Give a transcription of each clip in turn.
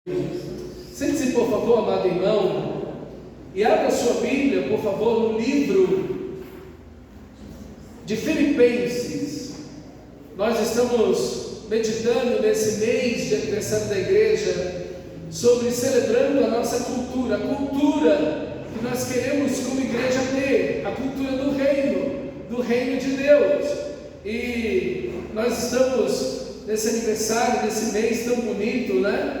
Sente-se, por favor, amado irmão, e abra sua Bíblia, por favor, no livro de Filipenses. Nós estamos meditando nesse mês de aniversário da igreja sobre celebrando a nossa cultura, a cultura que nós queremos como igreja ter, a cultura do reino de Deus. E nós estamos nesse aniversário, nesse mês tão bonito, né?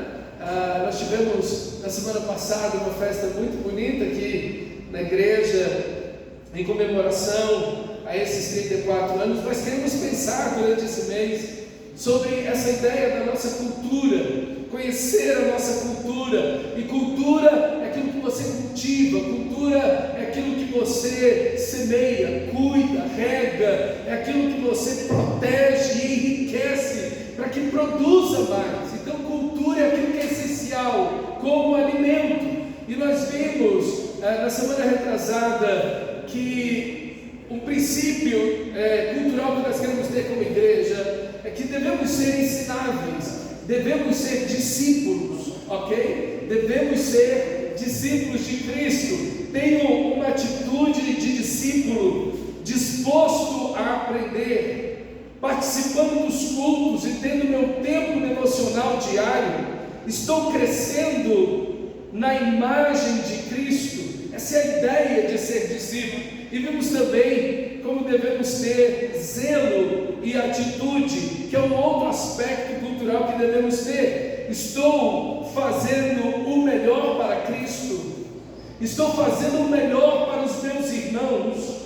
Nós tivemos na semana passada uma festa muito bonita aqui na igreja, em comemoração a esses 34 anos. Nós queremos pensar durante esse mês sobre essa ideia da nossa cultura, conhecer a nossa cultura. E cultura é aquilo que você cultiva, cultura é aquilo que você semeia, cuida, rega, é aquilo que você protege e enriquece para que produza mais. Então cultura é aquilo que é essencial como alimento. E nós vimos na semana retrasada que um princípio cultural que nós queremos ter como igreja é que devemos ser ensináveis, devemos ser discípulos, ok? Devemos ser discípulos de Cristo. Tenho uma atitude de discípulo, disposto a aprender, participando dos cultos e tendo meu tempo devocional diário. Estou crescendo na imagem de Cristo. Essa é a ideia de ser discípulo. E vimos também como devemos ter zelo e atitude, que é um outro aspecto cultural que devemos ter. Estou fazendo o melhor para Cristo, estou fazendo o melhor para os meus irmãos,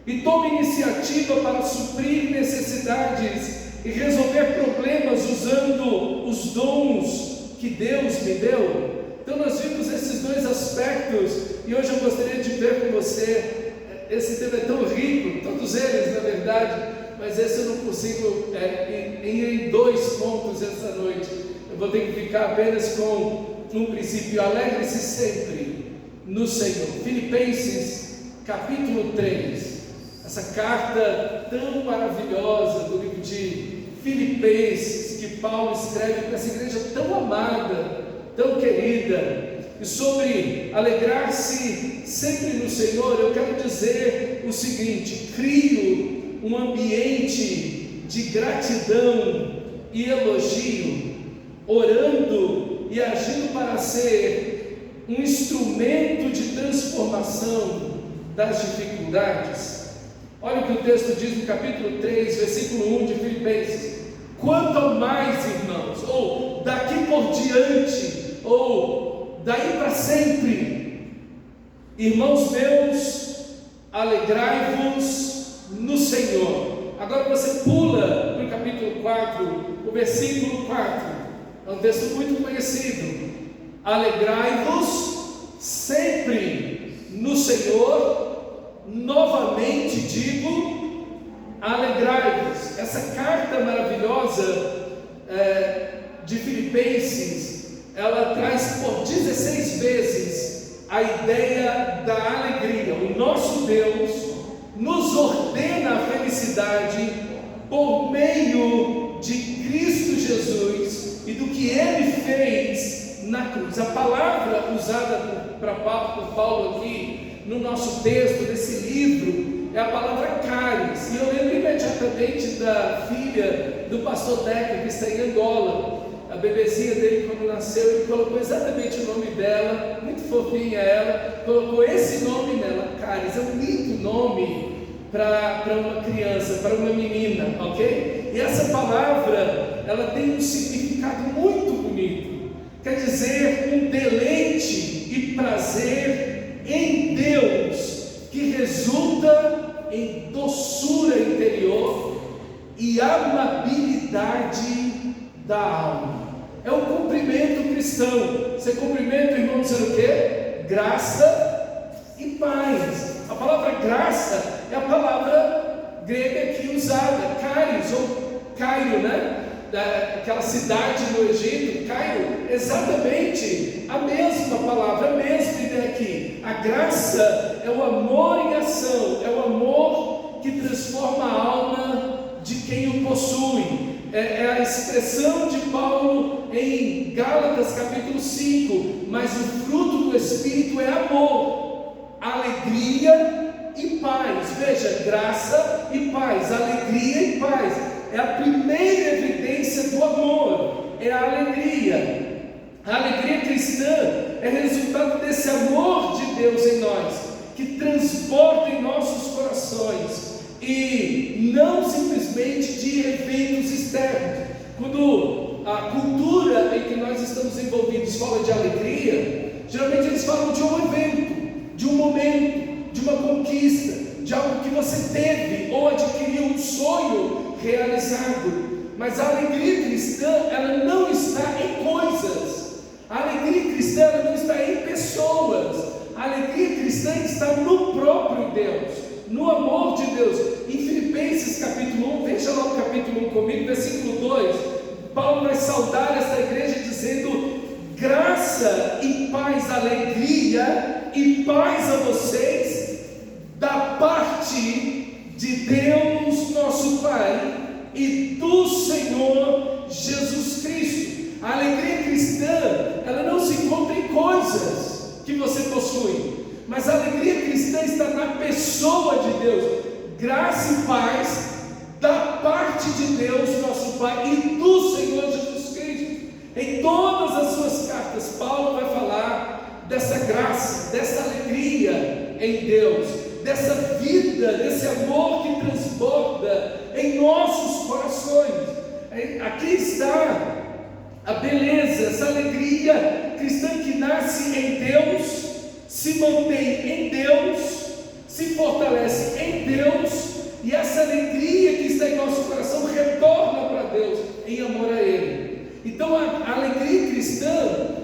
e tomo iniciativa para suprir necessidades e resolver problemas usando os dons que Deus me deu. Então nós vimos esses dois aspectos, e hoje eu gostaria de ver com você. Esse tema é tão rico, todos eles na verdade, mas esse eu não consigo ir em dois pontos essa noite. Eu vou ter que ficar apenas com um princípio: alegre-se sempre no Senhor. Filipenses capítulo 3, essa carta tão maravilhosa do livro de Filipenses, que Paulo escreve para essa igreja tão amada, tão querida. E sobre alegrar-se sempre no Senhor, eu quero dizer o seguinte: crio um ambiente de gratidão e elogio, orando e agindo para ser um instrumento de transformação das dificuldades. Olha o que o texto diz no capítulo 3, versículo 1 de Filipenses: quanto ao mais, irmãos, ou daqui por diante, ou daí para sempre, irmãos meus, alegrai-vos no Senhor. Agora você pula para o capítulo 4, o versículo 4, é um texto muito conhecido: alegrai-vos sempre no Senhor, novamente digo, alegrai-vos. Essa carta maravilhosa de Filipenses, ela traz por 16 vezes a ideia da alegria. O nosso Deus nos ordena a felicidade por meio de Cristo Jesus e do que Ele fez na cruz. A palavra usada por Paulo aqui no nosso texto, nesse livro, é a palavra caris. E eu lembro imediatamente da filha do pastor Deca, que está em Angola. A bebezinha dele, quando nasceu, ele colocou exatamente o nome dela, muito fofinha ela, colocou esse nome nela, Caris. É um lindo nome para uma criança, para uma menina, ok? E essa palavra, ela tem um significado muito bonito. Quer dizer, um deleite e prazer em Deus, que resulta em doçura interior e amabilidade da alma. É um cumprimento cristão. Você cumprimenta o irmão dizendo o quê? Graça e paz. A palavra graça é a palavra grega aqui usada, Caris ou Cairo, né? Aquela cidade no Egito, Cairo, exatamente a mesma palavra, a mesma ideia aqui. A graça é o amor em ação, é o amor que transforma a alma de quem o possui. é a expressão de Paulo em Gálatas capítulo 5, mas o fruto do Espírito é amor, alegria e paz. Veja, graça e paz, alegria e paz, é a primeira evidência do amor, é a alegria. A alegria cristã é resultado desse amor de Deus em nós, que transborda em nossos corações, e não simplesmente de eventos externos. Quando a cultura em que nós estamos envolvidos fala de alegria, geralmente eles falam de um evento, de um momento, de uma conquista, de algo que você teve ou adquiriu, um sonho realizado. Mas a alegria cristã, ela não está em coisas. A alegria cristã, ela não está em pessoas. A alegria cristã está no próprio Deus, no amor de Deus. Em Filipenses capítulo 1, veja lá o capítulo 1 comigo, versículo 2, Paulo vai saudar esta igreja dizendo: graça e paz, alegria e paz a vocês, da parte de Deus nosso Pai e do Senhor Jesus Cristo. A alegria cristã, ela não se encontra em coisas que você possui, mas a alegria cristã está na pessoa de Deus. Graça e paz da parte de Deus nosso Pai e do Senhor Jesus Cristo. Em todas as suas cartas, Paulo vai falar dessa graça, dessa alegria em Deus, dessa vida, desse amor que transborda em nossos corações. Aqui está a beleza, essa alegria cristã que nasce em Deus, se mantém em Deus, se fortalece em Deus, e essa alegria que está em nosso coração retorna para Deus em amor a Ele. Então a alegria cristã,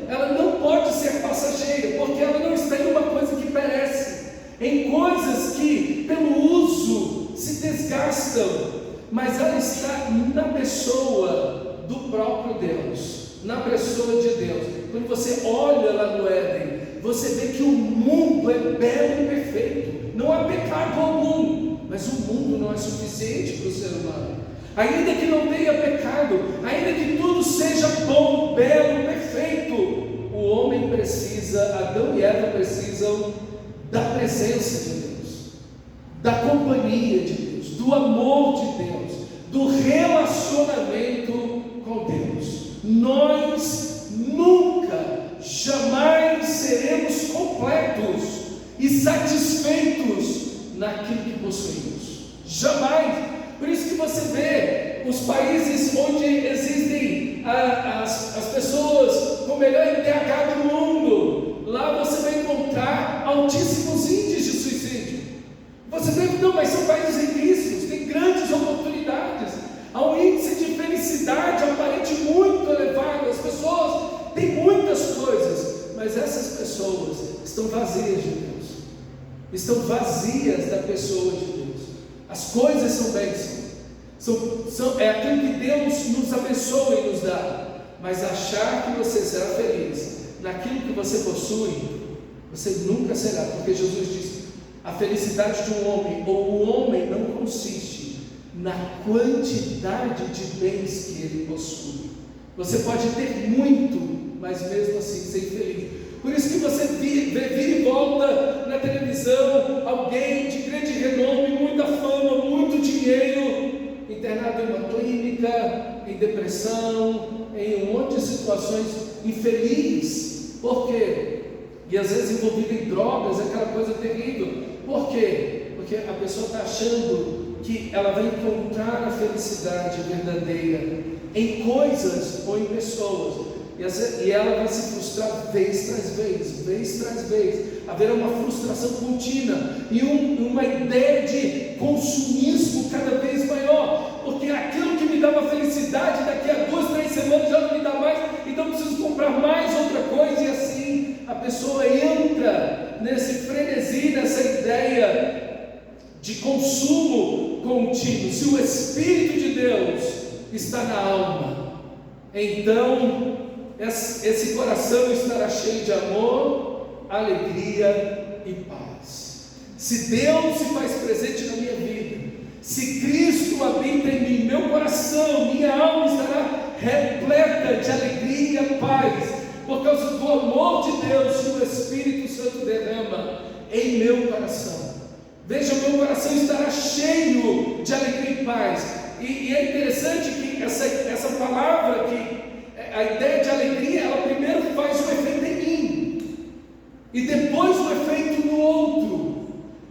ela não pode ser passageira, porque ela não está em uma coisa que perece, em coisas que pelo uso se desgastam, mas ela está na pessoa do próprio Deus, na pessoa de Deus. Quando você olha lá no Éden, você vê que o mundo é belo e perfeito, não há pecado algum, mas o mundo não é suficiente para o ser humano. Ainda que não tenha pecado, ainda que tudo seja bom, belo, perfeito, o homem precisa, Adão e Eva precisam da presença de Deus, da companhia de Deus, do amor de Deus, do relacionamento com Deus. Nós nunca, jamais seremos completos e satisfeitos naquilo que possuímos, jamais. Por isso que você vê os países onde existem as pessoas com o melhor IDH do mundo, lá você vai encontrar altíssimos índices de suicídio. Você vê, não, mas são países riquíssimos, têm grandes oportunidades, há um índice de felicidade aparente muito elevado, as pessoas têm muitas coisas, mas essas pessoas estão vazias de Deus, estão vazias da pessoa de Deus. As coisas são bênçãos, é aquilo que Deus nos abençoa e nos dá, mas achar que você será feliz naquilo que você possui, você nunca será, porque Jesus disse: a felicidade de um homem, ou o homem, não consiste na quantidade de bens que ele possui. Você pode ter muito, mas mesmo assim ser infeliz. Por isso que você vira e volta na televisão alguém de grande renome, muita fama, muito dinheiro, internado em uma clínica, em depressão, em um monte de situações, infeliz. Por quê? E às vezes envolvido em drogas, aquela coisa terrível. Por quê? Porque a pessoa está achando que ela vai encontrar a felicidade verdadeira em coisas ou em pessoas, e ela vai se frustrar vez tras vez, haverá uma frustração contínua e uma ideia de consumismo cada vez maior, porque aquilo que me dava felicidade daqui a 2, 3 semanas já não me dá mais, então preciso comprar mais outra coisa, e assim a pessoa entra nesse frenesi, nessa ideia de consumo contínuo. Se o Espírito de Deus está na alma, então esse coração estará cheio de amor, alegria e paz. Se Deus se faz presente na minha vida, Se Cristo habita em mim, meu coração, minha alma estará repleta de alegria e paz, por causa do amor de Deus que o Espírito Santo derrama em meu coração. Veja, meu coração estará cheio de alegria e paz. E é interessante que essa palavra, que a ideia de alegria, ela primeiro faz o efeito em mim, e depois o efeito no outro.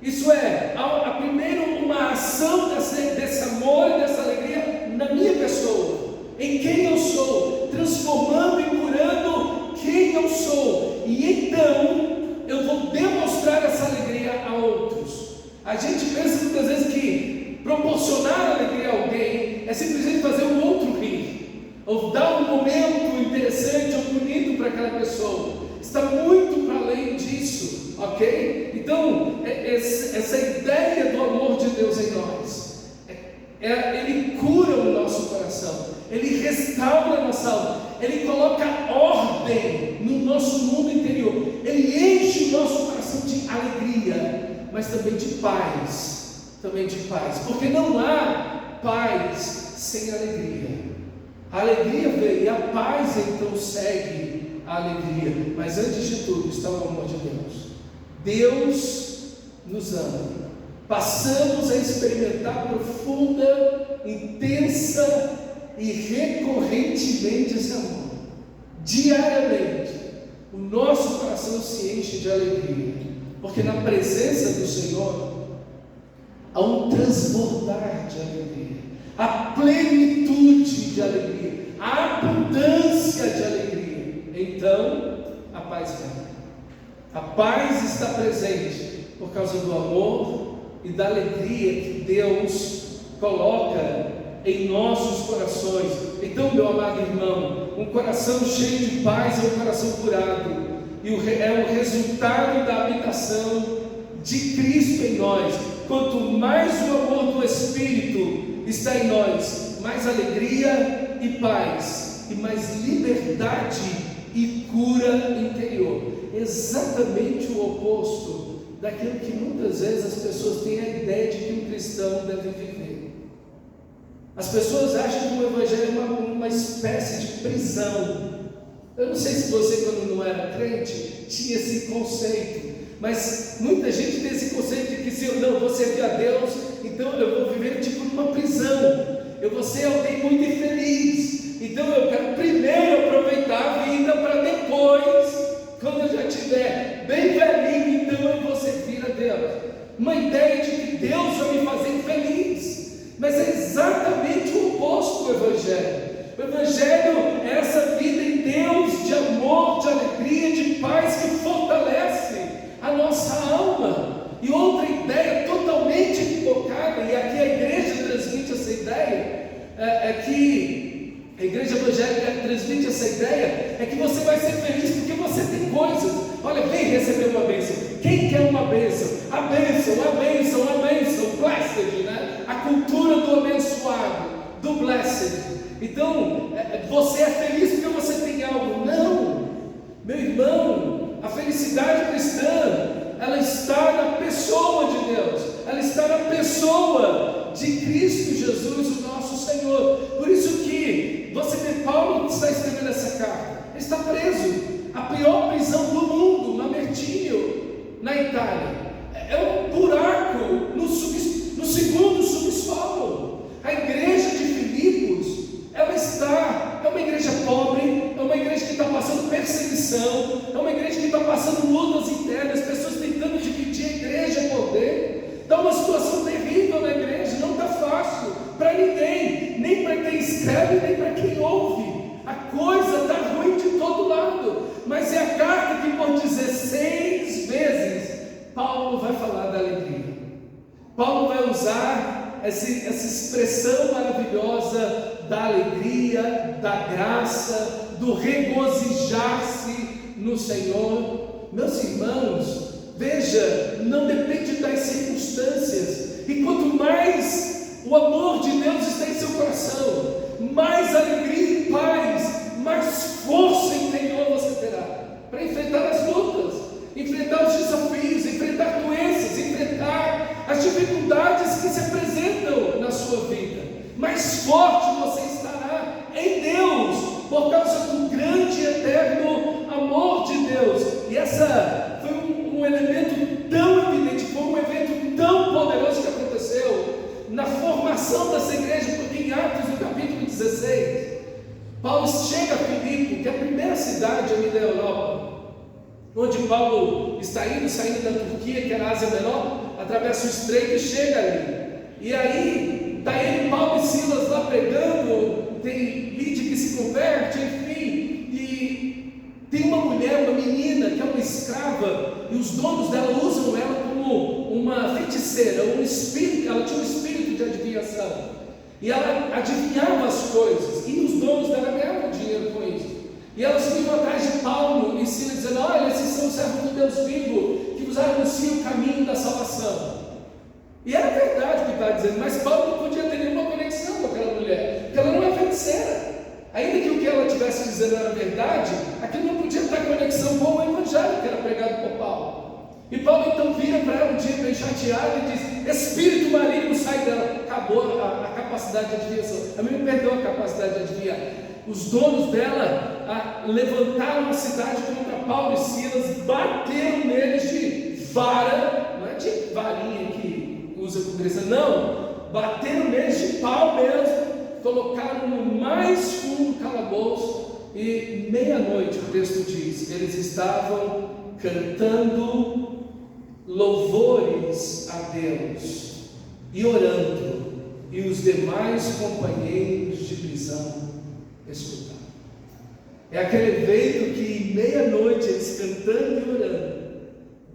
Isso é, primeiro uma ação desse amor e dessa alegria na minha pessoa, em quem eu sou, transformando e curando quem eu sou, e então eu vou demonstrar essa alegria a outros. A gente pensa muitas vezes que proporcionar alegria a alguém é simplesmente fazer o outro rir, ou dar um momento interessante ou bonito para aquela pessoa. Está muito para além disso, ok? Então, essa ideia do amor de Deus em nós, ele cura o nosso coração, ele restaura a nossa alma, ele coloca ordem no nosso mundo interior, ele enche o nosso coração de alegria, mas também de paz, porque não há paz sem alegria. A alegria vem e a paz então segue a alegria, mas antes de tudo está o amor de Deus. Deus nos ama, passamos a experimentar profunda, intensa e recorrentemente esse amor. Diariamente o nosso coração se enche de alegria, porque na presença do Senhor há um transbordar de alegria, a plenitude de alegria, a abundância de alegria. Então a paz vem. A paz está presente por causa do amor e da alegria que Deus coloca em nossos corações. Então, meu amado irmão, um coração cheio de paz é um coração curado, e é o resultado da habitação de Cristo em nós. Quanto mais o amor do Espírito está em nós, mais alegria e paz, e mais liberdade e cura interior. Exatamente o oposto daquilo que muitas vezes as pessoas têm a ideia de que um cristão deve viver. As pessoas acham que o Evangelho é uma espécie de prisão. Eu não sei se você, quando não era crente, tinha esse conceito, mas muita gente tem esse conceito de que se eu não vou servir a Deus, então eu vou viver tipo numa prisão, eu vou ser alguém muito infeliz, então eu quero primeiro aproveitar a vida para depois, quando eu já estiver bem velhinho, então eu vou servir a Deus. Uma ideia de que Deus vai me fazer infeliz, mas é exatamente o oposto do Evangelho. O Evangelho é essa vida em Deus, de amor, de alegria, de paz, que fortalece a nossa alma. E outra ideia totalmente equivocada, e aqui a igreja transmite essa ideia, é que a igreja evangélica transmite essa ideia, é que você vai ser feliz porque você tem coisas. Olha, vem receber uma bênção. Quem quer uma bênção? A bênção, blessed, né? A cultura do abençoado, do blessed. Então, você é feliz porque você tem algo. Não, meu irmão, a felicidade cristã, ela está na pessoa de Deus, ela está na pessoa de Cristo Jesus, o nosso Senhor. Por isso que você vê Paulo que está escrevendo essa carta, ele está preso, a pior prisão do mundo, Mamertino, na Itália. É um buraco no segundo subsolo. A igreja de Filipos, ela é uma igreja pobre, é uma igreja que está passando perseguição, é uma igreja que está passando lutas internas, pessoas tentando dividir a igreja por dentro. Está uma situação terrível na igreja, não está fácil para ninguém, nem para quem escreve, nem para quem ouve. A coisa está ruim de todo lado, mas é a carta que por 16 vezes Paulo vai falar da alegria. Paulo vai usar essa expressão maravilhosa da alegria, da graça, do regozijar-se no Senhor. Meus irmãos, veja, não depende das circunstâncias, e quanto mais o amor de Deus está em seu coração, mais alegria e paz, mais força interior você terá para enfrentar as lutas, enfrentar os desafios, enfrentar doenças, enfrentar as dificuldades que se apresentam cidade ali da Europa, onde Paulo está saindo da Turquia, que era a Ásia Menor, atravessa o estreito e chega ali. E aí, está ele, Paulo e Silas lá pregando, tem Lídia que se converte, enfim, e tem uma mulher, uma menina, que é uma escrava, e os donos dela usam ela como uma feiticeira, um espírito, ela tinha um espírito de adivinhação, e ela adivinhava as coisas, e os donos dela ganhavam dinheiro com isso. E elas vinham atrás de Paulo e Silas, dizendo: olha, esses são os servos do Deus vivo, que vos anunciam o caminho da salvação. E era verdade o que estava dizendo, mas Paulo não podia ter nenhuma conexão com aquela mulher, porque ela não é feiticeira. Ainda que o que ela estivesse dizendo era verdade, aquilo não podia ter conexão com o evangelho que era pregado por Paulo. E Paulo então vira para ela um dia bem chateado e diz: espírito maligno, sai dela. Acabou a capacidade de adivinhação. A mim me perdeu a capacidade de adivinhar. Os donos dela levantaram a cidade contra Paulo e Silas, bateram neles de vara, não é de varinha que usa com cristã, não, bateram neles de pau mesmo, colocaram no mais fundo calabouço, e meia-noite, o texto diz, eles estavam cantando louvores a Deus e orando, e os demais companheiros de prisão escutaram. É aquele evento que meia-noite eles cantando e orando,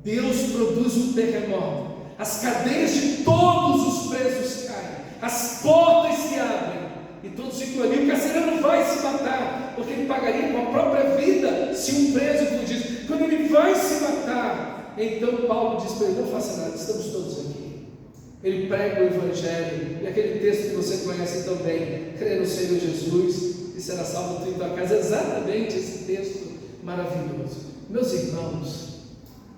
Deus produz um terremoto, as cadeias de todos os presos caem, as portas se abrem e todos ficam ali. O carcereiro não vai se matar, porque ele pagaria com a própria vida se um preso fugisse. Quando ele vai se matar, então Paulo diz para ele: não faça nada, estamos todos aqui. Ele prega o evangelho, e aquele texto que você conhece tão bem: crê no Senhor Jesus e será salvo tu e tua casa. Exatamente esse texto maravilhoso. Meus irmãos,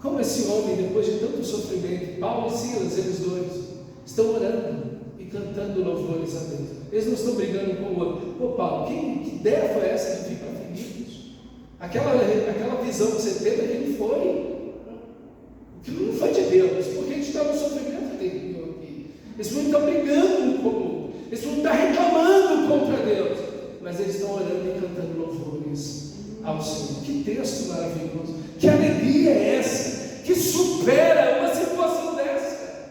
como esse homem, depois de tanto sofrimento, Paulo e Silas, eles dois, estão orando e cantando louvores a Deus. Eles não estão brigando com o outro. Pô, Paulo, que ideia foi essa de vir para Filipos? Aquela visão que você teve, aquilo não foi de Deus, porque a gente está no sofrimento terrível aqui. Eles não estão brigando um com o outro, eles não estão reclamando contra Deus, mas eles estão orando e cantando louvores ao Senhor. Que texto maravilhoso! Que alegria é essa que supera uma situação dessa?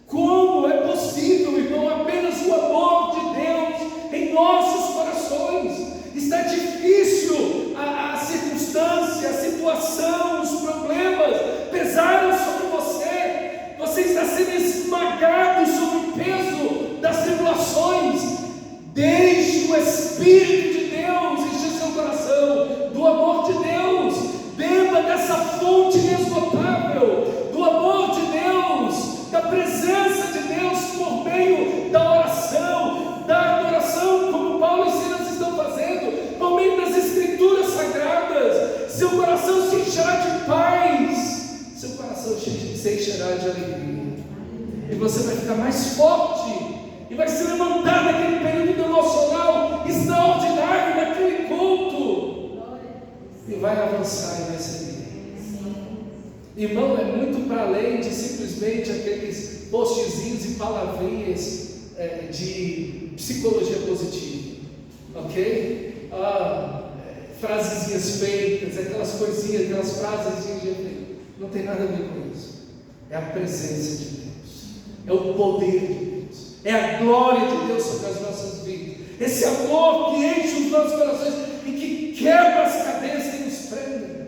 Como é possível, irmão? Apenas o amor de Deus em nossos corações. Está difícil a circunstância, a situação, os problemas pesaram sobre você. Você está sendo esmagado sob o peso das tribulações. Deixe o Espírito de Deus encher seu coração do amor de Deus. Beba dessa fonte inesgotável do amor de Deus, da presença de Deus por meio da oração, da adoração, como Paulo e Silas estão fazendo, por meio das Escrituras Sagradas. Seu coração se encherá de paz, seu coração se encherá de alegria, e você vai ficar mais forte, e vai se levantar naquele período emocional extraordinário, naquele culto, e vai avançar e vai seguir. Irmão, é muito para além de simplesmente aqueles postzinhos e palavrinhas de psicologia positiva, ok? Frasezinhas feitas, aquelas coisinhas, aquelas frasezinhas de efeito. Não tem nada a ver com isso. É a presença de Deus, é o poder de Deus, é a glória de Deus sobre as nossas vidas, esse amor que enche os nossos corações e que quebra as cadeias que nos prendem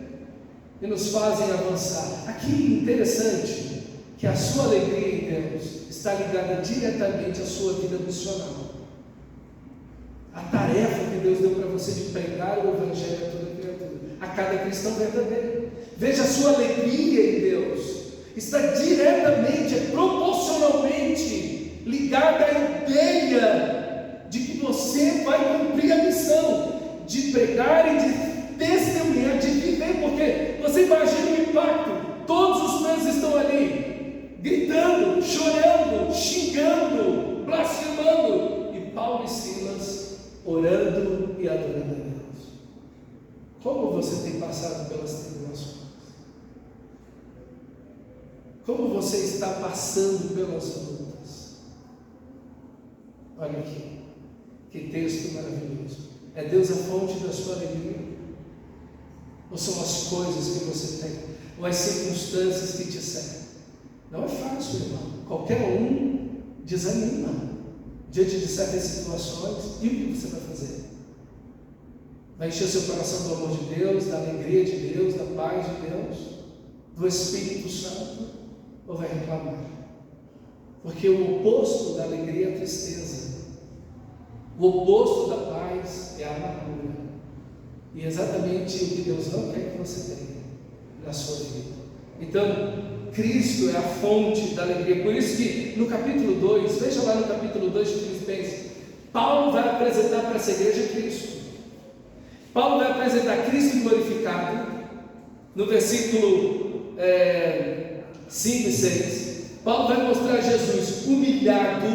e nos fazem avançar. Aqui interessante que a sua alegria em Deus está ligada diretamente à sua vida missional. A tarefa que Deus deu para você de pregar o Evangelho a toda criatura, a cada cristão verdadeiro. Veja, a sua alegria em Deus está diretamente, proporcionalmente ligada à ideia de que você vai cumprir a missão de pregar e de testemunhar, de viver, porque você imagina o impacto. Todos os presos estão ali, gritando, chorando, xingando, blasfemando, e Paulo e Silas orando e adorando a Deus. Como você tem passado pelas tribulações? Como você está passando pelas lutas? Olha aqui, que texto maravilhoso. É Deus a fonte da sua alegria? Ou são as coisas que você tem? Ou as circunstâncias que te cercam? Não é fácil, irmão. Qualquer um desanima diante de certas situações. E o que você vai fazer? Vai encher seu coração do amor de Deus, da alegria de Deus, da paz de Deus, do Espírito Santo? Ou vai reclamar? Porque o oposto da alegria é a tristeza. O oposto da paz é a amargura. E é exatamente o que Deus não quer que você tenha na sua vida. Então, Cristo é a fonte da alegria. Por isso que no capítulo 2, veja lá no capítulo 2 de Filipenses, Paulo vai apresentar para essa igreja Cristo. Paulo vai apresentar Cristo glorificado, no versículo 5 e 6. Paulo vai mostrar Jesus humilhado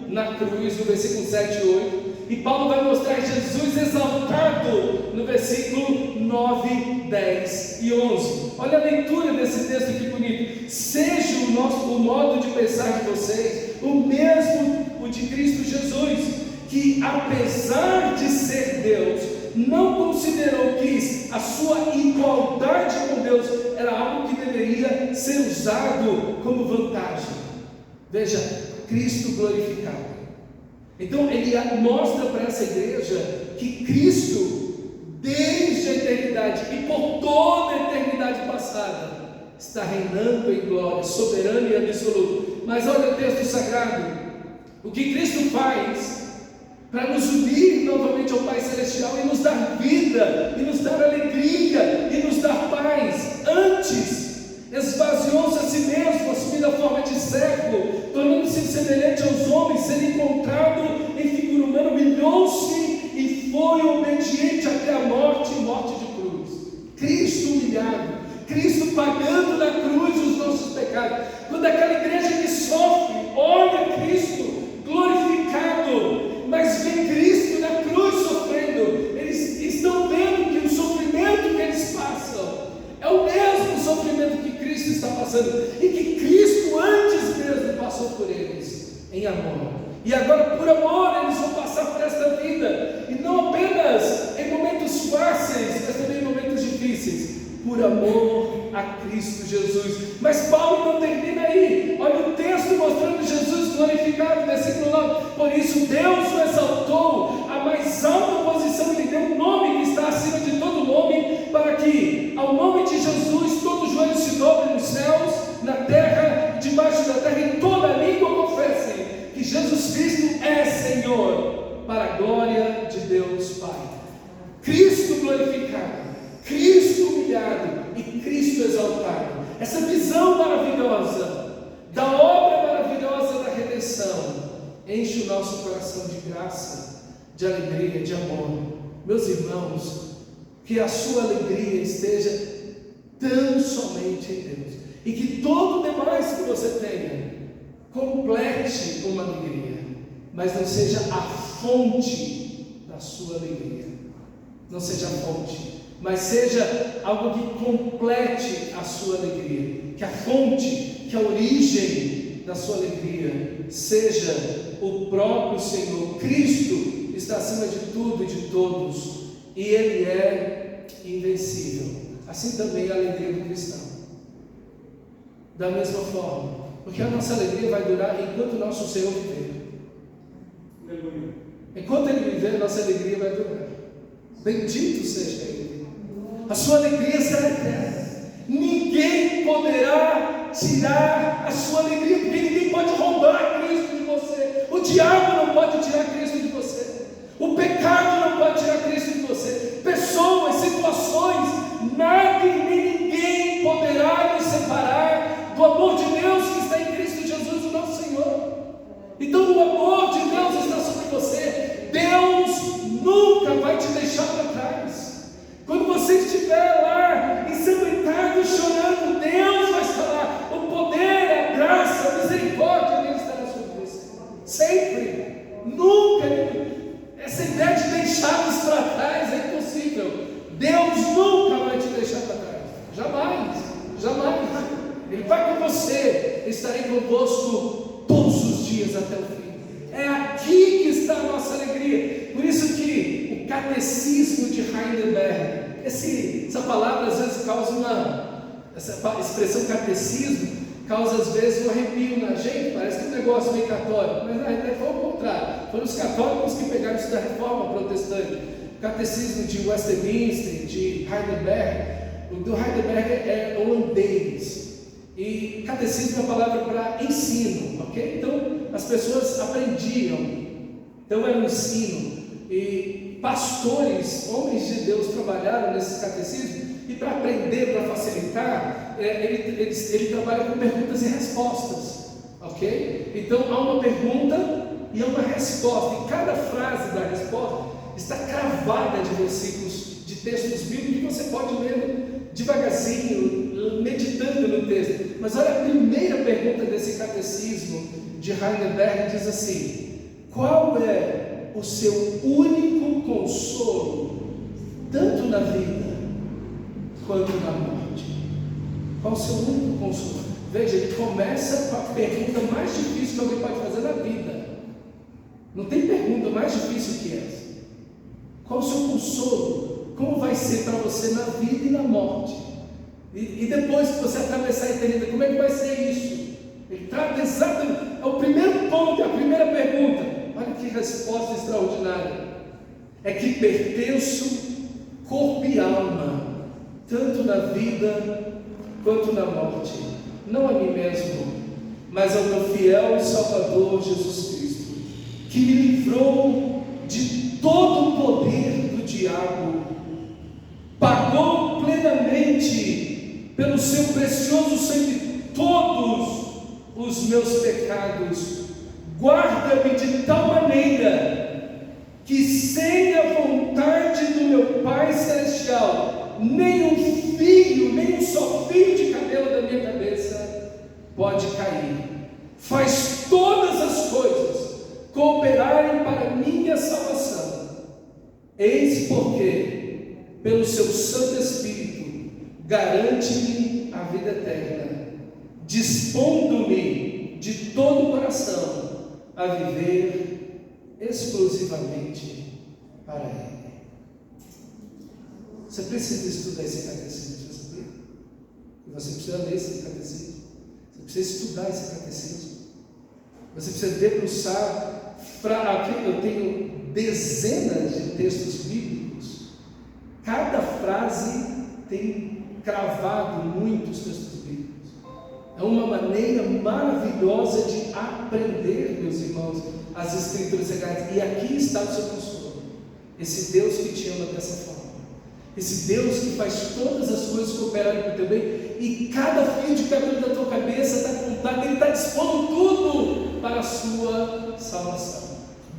na cruz, no versículo 7 e 8. E Paulo vai mostrar Jesus exaltado no versículo 9, 10 e 11. Olha a leitura desse texto que bonito. Seja o modo de pensar de vocês o mesmo o de Cristo Jesus, que apesar de ser Deus, não considerou que a sua igualdade com Deus era algo que deveria ser usado como vantagem. Veja, Cristo glorificado. Então ele mostra para essa igreja que Cristo, desde a eternidade e por toda a eternidade passada, está reinando em glória, soberano e absoluto. Mas olha o texto sagrado, o que Cristo faz para nos unir novamente ao Pai Celestial e nos dar vida, e nos dar alegria, e nos dar paz. Antes, esvaziou-se a si mesmo, assumindo a forma de servo, tornando-se semelhante aos homens, sendo encontrado em figura humana, humilhou-se e foi obediente até a morte, e morte de cruz. Cristo humilhado, Cristo pagando na cruz os nossos pecados. Quando aquela igreja que sofre, olha Cristo glorificado, mas vê Cristo na cruz sofrendo, eles estão vendo que o sofrimento que eles passam é o mesmo sofrimento que Cristo está passando, e que Cristo antes mesmo passou por eles, em amor. E agora por amor eles vão passar por esta vida, e não apenas em momentos fáceis, mas também em momentos difíceis, por amor a Cristo Jesus. Mas Paulo não termina aí. Olha o texto mostrando Jesus glorificado, versículo 9. Por isso Deus o exaltou à mais alta posição e lhe deu um nome que está acima de todo nome, para que ao nome de Jesus todo joelho se dobre nos céus, na terra, debaixo da terra, e toda língua confesse que Jesus Cristo é Senhor, para a glória de Deus Pai. Cristo glorificado, Cristo humilhado e Cristo exaltado. Essa visão maravilhosa da obra maravilhosa da redenção enche o nosso coração de graça, de alegria, de amor. Meus irmãos, que a sua alegria esteja tão somente em Deus, e que todo o demais que você tenha complete uma alegria, mas não seja a fonte da sua alegria. Não seja a fonte, mas seja algo que complete a sua alegria. Que a fonte, que a origem da sua alegria seja o próprio Senhor. Cristo está acima de tudo e de todos, e Ele é invencível. Assim também a alegria do cristão. Da mesma forma, porque a nossa alegria vai durar enquanto o nosso Senhor viver. Enquanto Ele viver, a nossa alegria vai durar. Bendito seja Ele. A sua alegria será eterna. Ninguém poderá tirar a sua alegria, porque ninguém pode roubar Cristo de você. O diabo não pode tirar Cristo de você. O pecado não pode tirar Cristo de você. Pessoas, situações, nada e nem ninguém poderá nos separar do amor de Deus que está em Cristo Jesus, o nosso Senhor. Então o amor de Deus está sobre você. Deus nunca vai te deixar para trás. Quando você estiver lá, ensanguentado, chorando, Deus vai estar lá. O poder, a graça, a misericórdia dele estará sobre você. Sempre. Nunca. Essa ideia de deixá-los para trás é impossível. Deus nunca vai te deixar para trás. Jamais. Jamais. Ele vai com você. Estarei convosco todos os dias até o fim. É aqui que está a nossa alegria. Por isso que o catecismo de Heidelberg, essa palavra às vezes causa essa expressão catecismo, causa às vezes um arrepio na gente, parece que é um negócio meio católico, mas na realidade foi o contrário, foram os católicos que pegaram isso da reforma protestante, o catecismo de Westminster, de Heidelberg. O do Heidelberg é holandês, e catecismo é a palavra para ensino, ok? Então as pessoas aprendiam, então era um ensino, e pastores, homens de Deus trabalharam nesse catecismo, e para aprender, para facilitar, ele trabalha com perguntas e respostas, ok? Então há uma pergunta e há uma resposta, e cada frase da resposta está cravada de versículos, de textos bíblicos, que você pode ler devagarzinho, meditando no texto. Mas olha, a primeira pergunta desse catecismo de Heidelberg diz assim: qual é o seu único consolo, tanto na vida quanto na morte? Qual o seu único consolo? Veja, ele começa com a pergunta mais difícil que alguém pode fazer na vida. Não tem pergunta mais difícil que essa. Qual o seu consolo? Como vai ser para você na vida e na morte? E depois que você atravessar a eternidade, como é que vai ser isso? Ele trata exatamente, é o primeiro ponto, é a primeira pergunta. Olha que resposta extraordinária. É que pertenço corpo e alma, tanto na vida quanto na morte, não a mim mesmo, mas ao meu fiel Salvador Jesus Cristo, que me livrou de todo o poder do diabo, pagou plenamente pelo seu precioso sangue todos os meus pecados, guarda-me de tal maneira que sem a vontade do meu Pai Celestial, nem um só fio de cabelo da minha cabeça pode cair. Faz todas as coisas cooperarem para a minha salvação. Eis porque, pelo seu Santo Espírito, garante-me a vida eterna, dispondo-me de todo o coração a viver exclusivamente para Ele. Você precisa estudar esse catecismo, você sabia? Você precisa ler esse catecismo, você precisa estudar esse catecismo, você precisa debruçar. Aqui eu tenho dezenas de textos bíblicos, cada frase tem cravado muitos textos bíblicos. É uma maneira maravilhosa de aprender, meus irmãos, as Escrituras Sagradas. E aqui está o seu consolo, esse Deus que te ama dessa forma, esse Deus que faz todas as coisas cooperarem para o teu bem, e cada fio de cabelo da tua cabeça está contado, Ele está dispondo tudo para a sua salvação.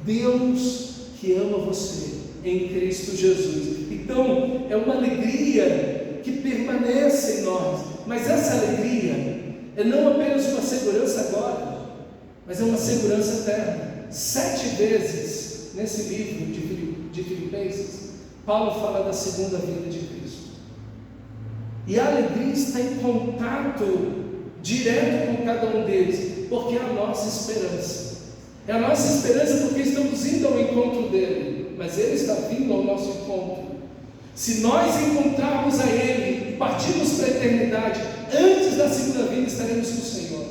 Deus que ama você em Cristo Jesus. Então é uma alegria que permanece em nós, mas essa alegria é não apenas uma segurança agora, mas é uma segurança eterna. 7 vezes nesse livro de Filipenses, Paulo fala da segunda vinda de Cristo, e a alegria está em contato direto com cada um deles, porque é a nossa esperança. É a nossa esperança porque estamos indo ao encontro dele, mas Ele está vindo ao nosso encontro. Se nós encontrarmos a Ele e partirmos para a eternidade, antes da segunda vinda estaremos com o Senhor.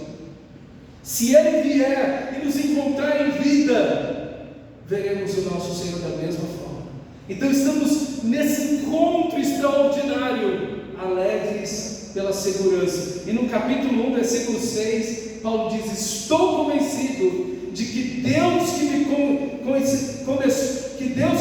Se Ele vier e nos encontrar em vida, veremos o nosso Senhor da mesma forma. Então estamos nesse encontro extraordinário, alegres pela segurança. E no capítulo 1, versículo 6, Paulo diz: estou convencido de que Deus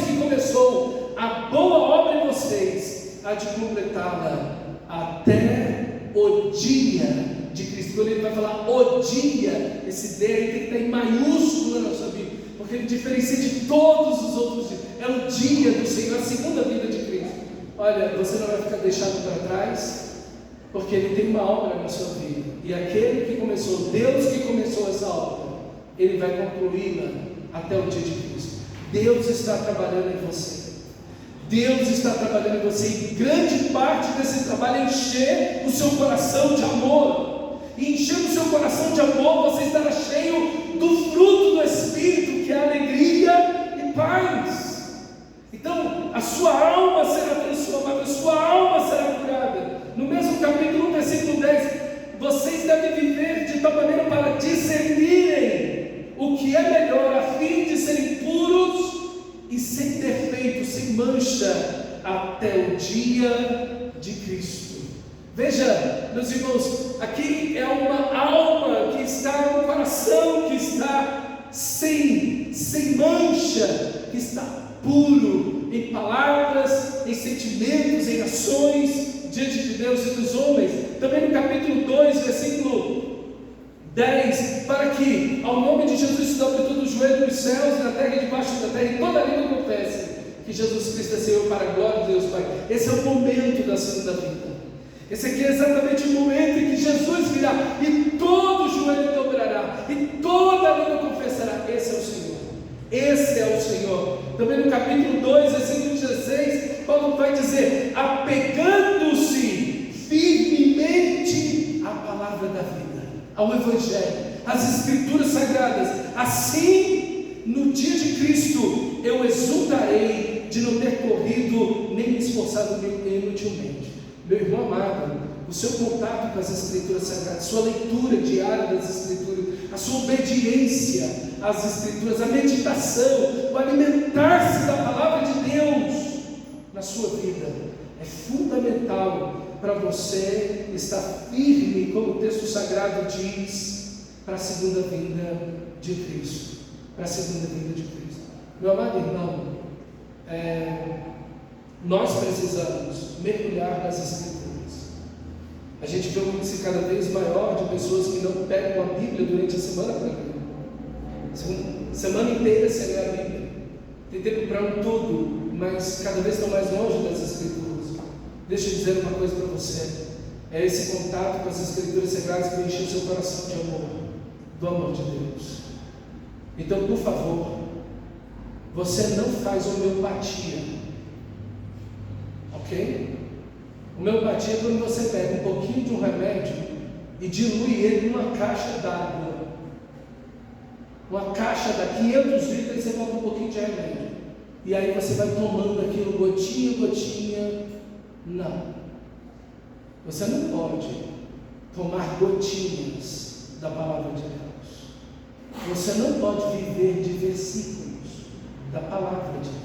que começou a boa obra em vocês, há de completá-la até o dia de Cristo. Quando ele vai falar o dia, esse D aí tem que estar em maiúscula na sua Bíblia, porque ele diferencia de todos os outros dias. É o dia do Senhor, a segunda vinda de Cristo. Olha, você não vai ficar deixado para trás, porque Ele tem uma obra na sua vida, e aquele que começou, Deus que começou essa obra, Ele vai concluí-la até o dia de Cristo. Deus está trabalhando em você. Deus está trabalhando em você, e grande parte desse trabalho é encher o seu coração de amor. E enchendo o seu coração de amor, você estará cheio do fruto do Espírito, que é alegria e paz. Então, a sua alma será transformada, a sua alma será Veja, meus irmãos, aqui é uma alma que está, um coração que está sem mancha, que está puro em palavras, em sentimentos, em ações, diante de Deus e dos homens. Também no capítulo 2, versículo 10, para que ao nome de Jesus se dobre todo o joelho nos céus, na terra e debaixo da terra, e toda língua confesse que Jesus Cristo é Senhor, para a glória de Deus Pai. Esse é o momento da segunda vida. Esse aqui é exatamente o momento em que Jesus virá e todo joelho dobrará e toda língua confessará: esse é o Senhor. Esse é o Senhor. Também no capítulo 2, versículo 16, Paulo vai dizer: apegando-se firmemente à palavra da vida, ao Evangelho, às Escrituras Sagradas. Assim, no dia de Cristo, eu exultarei de não ter corrido nem me esforçado inutilmente. Meu irmão amado, o seu contato com as Escrituras Sagradas, sua leitura diária das Escrituras, a sua obediência às Escrituras, a meditação, o alimentar-se da palavra de Deus na sua vida é fundamental para você estar firme, como o texto sagrado diz, para a segunda vinda de Cristo. Para a segunda vinda de Cristo. Meu amado irmão, nós precisamos mergulhar nas Escrituras. A gente vê um índice cada vez maior de pessoas que não pegam a Bíblia durante a semana para ler. Semana inteira sem ler a Bíblia. Tem tempo para um tudo, mas cada vez estão mais longe das Escrituras. Deixa eu dizer uma coisa para você: é esse contato com as Escrituras Sagradas que vai encher o seu coração de amor, do amor de Deus. Então, por favor, você não faz homeopatia. Ok? Homeopatia é quando você pega um pouquinho de um remédio e dilui ele numa caixa d'água. Uma caixa da 500 litros, você bota um pouquinho de remédio. E aí você vai tomando aquilo gotinha a gotinha. Não. Você não pode tomar gotinhas da palavra de Deus. Você não pode viver de versículos da palavra de Deus.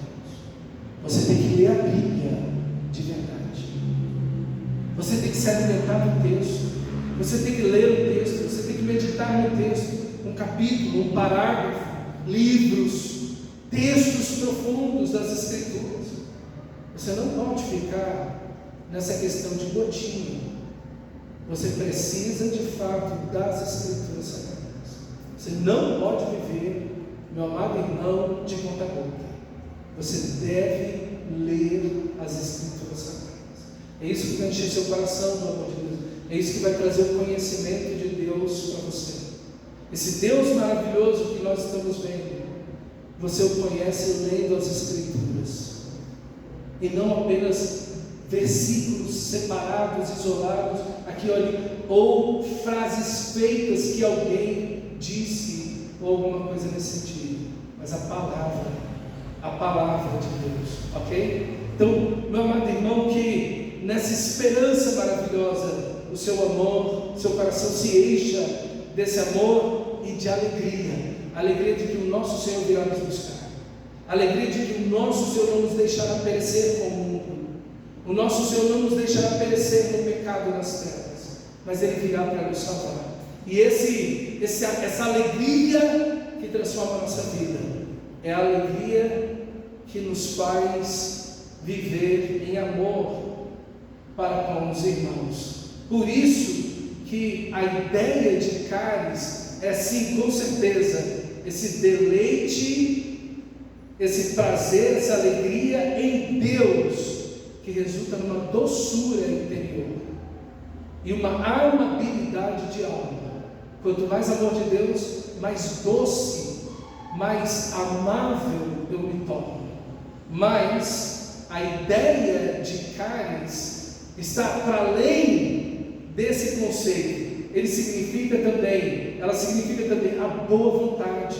Você tem que ler a Bíblia de verdade. Você tem que se alimentar do texto. Você tem que ler o texto. Você tem que meditar no texto. Um capítulo, um parágrafo, livros, textos profundos das Escrituras. Você não pode ficar nessa questão de gotinha. Você precisa de fato das Escrituras Sagradas. Você não pode viver, meu amado irmão, de conta a conta. Você deve ler as Escrituras Sagradas. É isso que vai encher seu coração, meu amor de Deus. É isso que vai trazer o conhecimento de Deus para você. Esse Deus maravilhoso que nós estamos vendo, você o conhece lendo as Escrituras, e não apenas versículos separados, isolados, aqui olha, ou frases feitas que alguém disse, ou alguma coisa nesse sentido, mas a palavra de Deus, ok? Então, meu amado irmão, que nessa esperança maravilhosa, o seu amor, seu coração se encha desse amor e de alegria, alegria de que o nosso Senhor virá nos buscar, alegria de que o nosso Senhor não nos deixará perecer com o mundo, o nosso Senhor não nos deixará perecer no pecado e nas trevas, mas Ele virá para nos salvar. E essa alegria que transforma a nossa vida é a alegria que nos faz viver em amor para com os irmãos. Por isso que a ideia de cálice é sim, com certeza, esse deleite, esse prazer, essa alegria em Deus, que resulta numa doçura interior e uma amabilidade de alma. Quanto mais amor de Deus, mais doce, mais amável eu me torno. Mas a ideia de cálice está para além desse conceito. Ela significa também a boa vontade,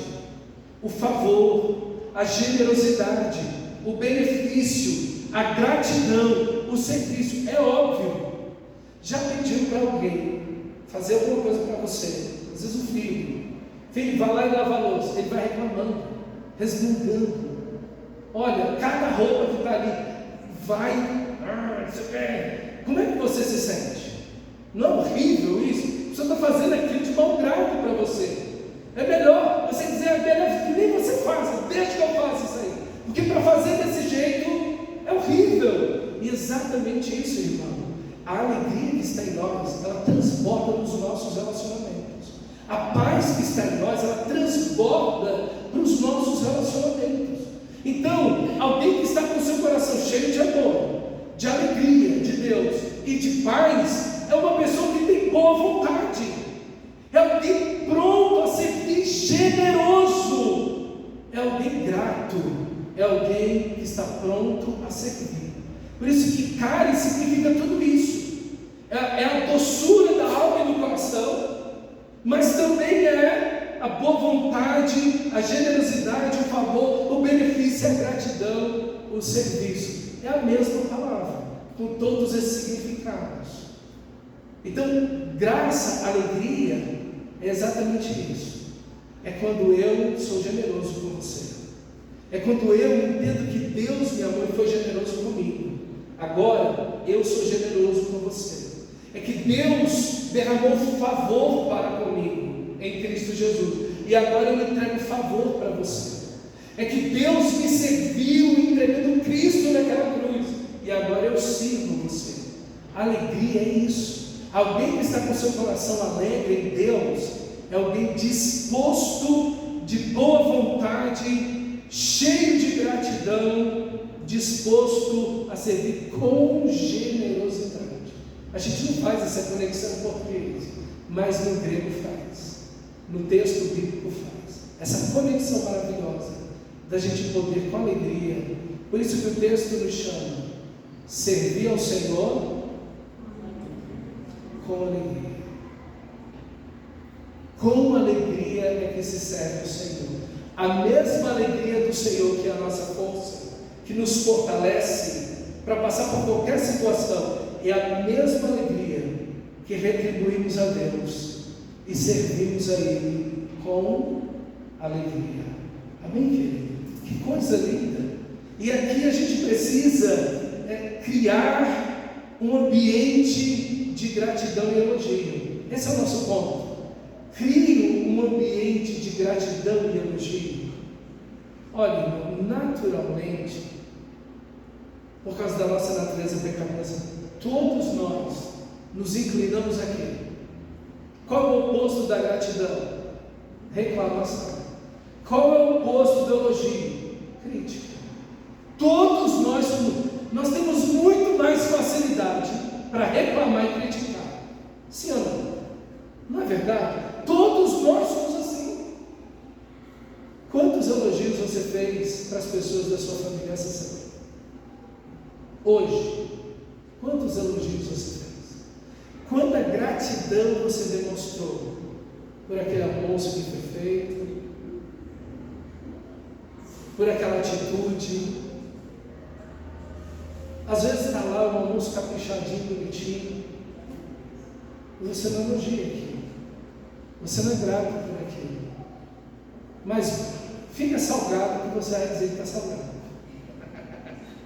o favor, a generosidade, o benefício, a gratidão, o serviço. É óbvio. Já pediu para alguém fazer alguma coisa para você? Às vezes o filho vai lá e lava a louça, ele vai reclamando, resmungando. Olha, cada roupa que está ali vai, como é que você se sente? Não é horrível isso? A pessoa está fazendo aquilo de mau grado para você. É melhor você dizer, é melhor que nem você faça, deixa que eu faça isso aí. Porque para fazer desse jeito é horrível. E exatamente isso, irmão. A alegria que está em nós, ela transborda nos nossos relacionamentos. A paz que está em nós, ela transborda para os nossos relacionamentos. Então, alguém que está com o seu coração cheio de amor, de alegria de Deus e de paz, é uma pessoa que tem boa vontade, é alguém pronto a servir, generoso, é alguém grato, é alguém que está pronto a servir. Por isso que cari significa tudo isso. É a doçura da alma e do coração, mas também é a boa vontade, a generosidade, o favor, o benefício, a gratidão, o serviço. É a mesma palavra, com todos esses significados. Então, graça, alegria, é exatamente isso. É quando eu sou generoso com você. É quando eu entendo que Deus me amou e foi generoso comigo. Agora, eu sou generoso com você. É que Deus derramou favor para comigo em Cristo Jesus, e agora eu entrego favor para você. É que Deus me serviu entregando Cristo naquela cruz, e agora eu sirvo você. Alegria é isso. Alguém que está com seu coração alegre em Deus é alguém disposto, de boa vontade, cheio de gratidão, disposto a servir com generosidade. A gente não faz essa conexão em português, mas no grego faz, no texto bíblico faz, essa conexão maravilhosa da gente poder com alegria. Por isso que o texto nos chama, servir ao Senhor com alegria. Com alegria é que se serve ao Senhor. A mesma alegria do Senhor, que é a nossa força, que nos fortalece para passar por qualquer situação, é a mesma alegria que retribuímos a Deus e servimos a Ele com alegria. Amém, querido? Que coisa linda! E aqui a gente precisa criar um ambiente de gratidão e elogio. Esse é o nosso ponto. Crie um ambiente de gratidão e elogio. Olha, naturalmente, por causa da nossa natureza pecaminosa, todos nós nos inclinamos aqui. Qual é o oposto da gratidão? Reclamação. Qual é o oposto do elogio? Crítica. Todos nós temos muito mais facilidade para reclamar e criticar. Sim ou não? Não é verdade? Todos nós somos assim. Quantos elogios você fez para as pessoas da sua família essa semana? Hoje, quantos elogios você fez? Quanta gratidão você demonstrou por aquele almoço que foi feito, por aquela atitude? Às vezes está lá um almoço caprichadinho, bonitinho, e você não elogia aquilo, você não é grato por aquilo, mas fica salgado que você vai dizer que está salgado.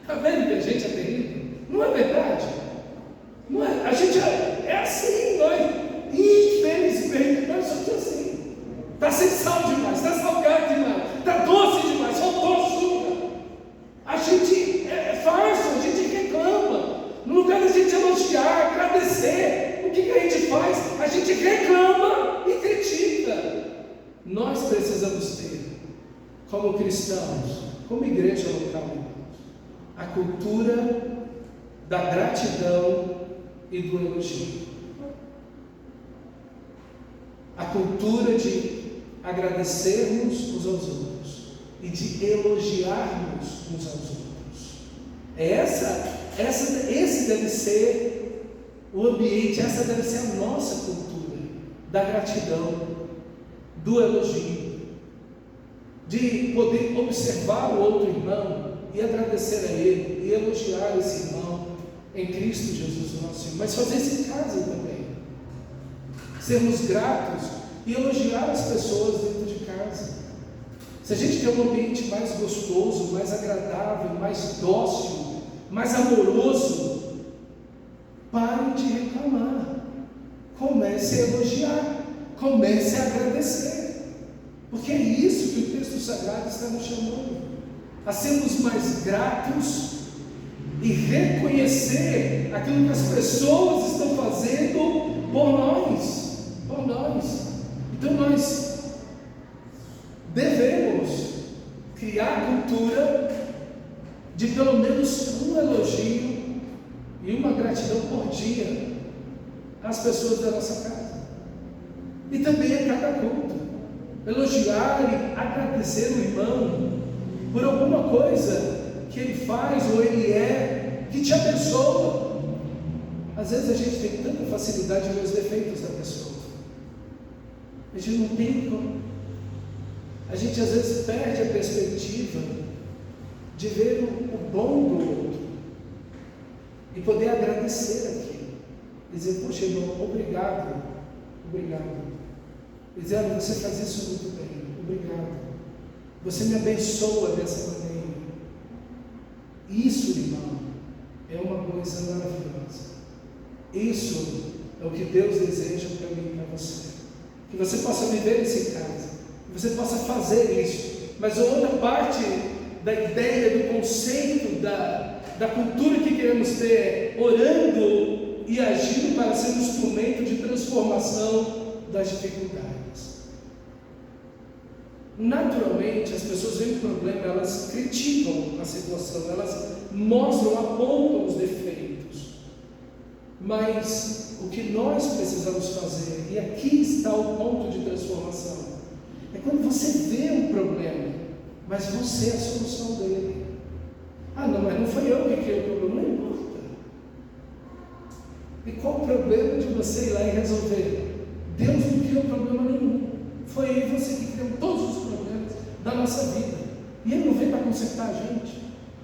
Está vendo que a gente é terrível? Não é verdade? Não é? A gente é assim, nós, infelizmente, nós somos assim. Está sem sal demais, está salgado demais, está doce demais, faltou açúcar. A gente é farsa, a gente reclama. No lugar da gente elogiar, agradecer, o que a gente faz? A gente reclama e critica. Nós precisamos ter, como cristãos, como igreja local, a cultura da gratidão e do elogio. A cultura de agradecermos uns aos outros e de elogiarmos uns aos outros. Esse deve ser o ambiente, essa deve ser a nossa cultura da gratidão, do elogio, de poder observar o outro irmão e agradecer a ele, e elogiar esse irmão em Cristo Jesus nosso Senhor, mas fazer isso em casa também, sermos gratos e elogiar as pessoas dentro de casa. Se a gente quer um ambiente mais gostoso, mais agradável, mais dócil, mais amoroso, parem de reclamar, comece a elogiar, comece a agradecer, porque é isso que o texto sagrado está nos chamando, a sermos mais gratos e reconhecer aquilo que as pessoas estão fazendo por nós. Então nós devemos criar a cultura de pelo menos um elogio e uma gratidão por dia às pessoas da nossa casa, e também a cada culto, elogiar e agradecer o irmão por alguma coisa que ele faz ou ele é, que te abençoa. Às vezes a gente tem tanta facilidade em ver os defeitos da pessoa, a gente não tem como, a gente às vezes perde a perspectiva de ver o bom do outro e poder agradecer aquilo, dizer: poxa, irmão, obrigado, dizer: olha, você faz isso muito bem, obrigado, você me abençoa dessa maneira. Isso, irmão, é uma coisa maravilhosa. Isso é o que Deus deseja para mim e para você, que você possa viver isso em casa, que você possa fazer isso. Mas a outra parte da ideia, do conceito, da cultura que queremos ter, orando e agindo para ser um instrumento de transformação das dificuldades. Naturalmente, as pessoas veem o problema, elas criticam a situação, elas mostram, apontam os defeitos, mas o que nós precisamos fazer, e aqui está o ponto de transformação, é quando você vê um problema, mas você é a solução dele. Ah, não, mas não foi eu que criei o problema, não importa. E qual o problema de você ir lá e resolver? Deus não criou problema nenhum, foi eu e você que criou todos os problemas da nossa vida, e Ele não veio para consertar a gente,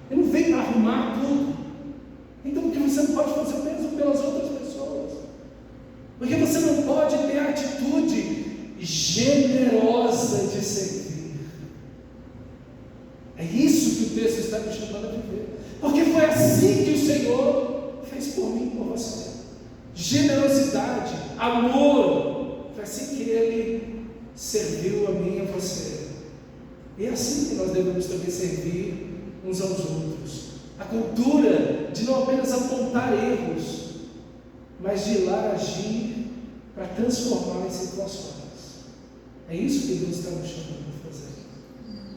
Ele não veio para arrumar tudo. Então por que você não pode fazer o mesmo pelas outras pessoas? Porque você não pode ter a atitude generosa de servir. É isso que o texto está me chamando a viver, porque foi assim que o Senhor fez por mim e por você. Generosidade, amor, foi assim que Ele serviu a mim e a você. E é assim que nós devemos também servir uns aos outros. A cultura de não apenas apontar erros, mas de ir lá agir para transformar as situações. É isso que Deus está nos chamando a fazer.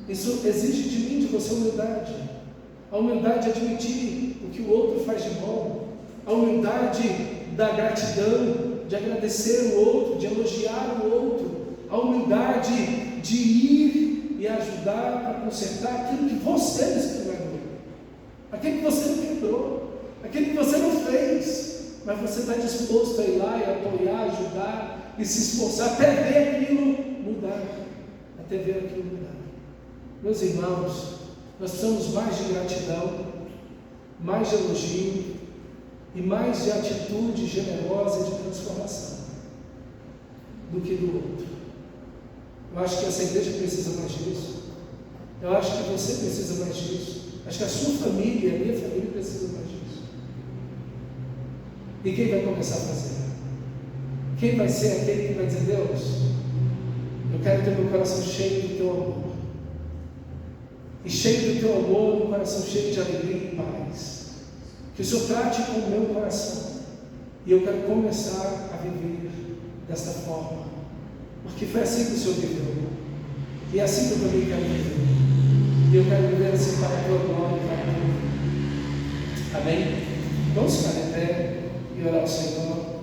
Isso exige de mim, de você, humildade. A humildade de admitir o que o outro faz de bom. A humildade da gratidão, de agradecer o outro, de elogiar o outro. A humildade de ir e ajudar a consertar aquilo que você descuidou, aquilo que você não quebrou, aquilo que você não fez, mas você está disposto a ir lá e apoiar, ajudar e se esforçar até ver aquilo mudar, Meus irmãos, nós precisamos mais de gratidão, mais de elogio e mais de atitude generosa e de transformação do que do outro. Eu acho que essa igreja precisa mais disso. Eu acho que você precisa mais disso. Acho que a sua família e a minha família precisam mais disso. E quem vai começar a fazer? Quem vai ser aquele que vai dizer: Deus, eu quero ter meu coração cheio do Teu amor. E cheio do Teu amor, um coração cheio de alegria e paz. Que o Senhor trate com o meu coração. E eu quero começar a viver desta forma. Porque foi assim que o Senhor viveu. E é assim que eu também quero viver. E eu quero viver assim para a Tua glória e para a Tua vida. Amém? Vamos ficar em pé e orar ao Senhor.